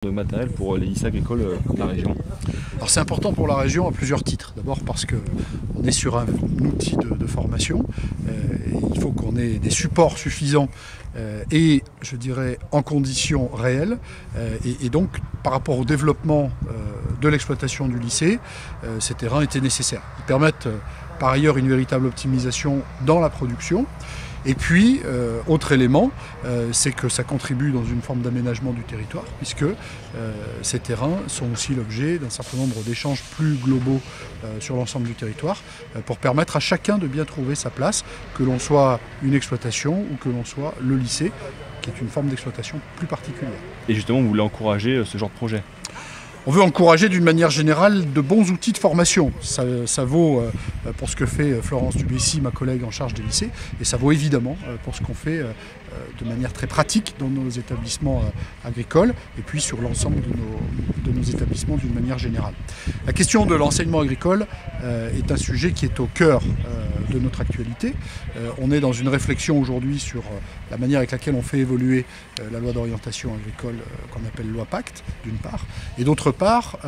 de matériel pour les lycées agricoles de la région? Alors c'est important pour la région à plusieurs titres. D'abord parce qu'on est sur un outil de formation. Il faut qu'on ait des supports suffisants et je dirais en conditions réelles. Et donc par rapport au développement de l'exploitation du lycée, ces terrains étaient nécessaires. Ils permettent par ailleurs une véritable optimisation dans la production. Et puis, autre élément, c'est que ça contribue dans une forme d'aménagement du territoire, puisque ces terrains sont aussi l'objet d'un certain nombre d'échanges plus globaux sur l'ensemble du territoire, pour permettre à chacun de bien trouver sa place, que l'on soit une exploitation ou que l'on soit le lycée, qui est une forme d'exploitation plus particulière. Et justement, vous voulez encourager ce genre de projet? On veut encourager d'une manière générale de bons outils de formation. Ça vaut pour ce que fait Florence Dubuissi, ma collègue en charge des lycées, et ça vaut évidemment pour ce qu'on fait de manière très pratique dans nos établissements agricoles, et puis sur l'ensemble de nos établissements d'une manière générale. La question de l'enseignement agricole est un sujet qui est au cœur de notre actualité. On est dans une réflexion aujourd'hui sur la manière avec laquelle on fait évoluer la loi d'orientation agricole qu'on appelle loi Pacte, d'une part, et d'autre part,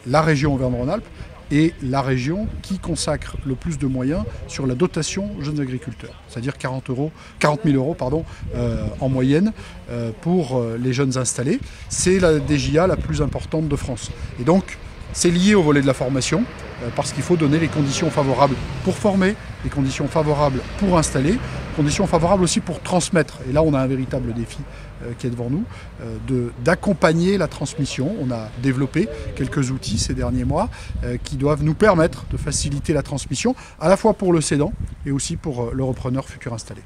la région Auvergne-Rhône-Alpes est la région qui consacre le plus de moyens sur la dotation jeunes agriculteurs, c'est-à-dire 40 000 euros en moyenne pour les jeunes installés. C'est la DJA la plus importante de France. Et donc, c'est lié au volet de la formation, parce qu'il faut donner les conditions favorables pour former, les conditions favorables pour installer, conditions favorables aussi pour transmettre. Et là, on a un véritable défi qui est devant nous, d'accompagner la transmission. On a développé quelques outils ces derniers mois qui doivent nous permettre de faciliter la transmission, à la fois pour le cédant et aussi pour le repreneur futur installé.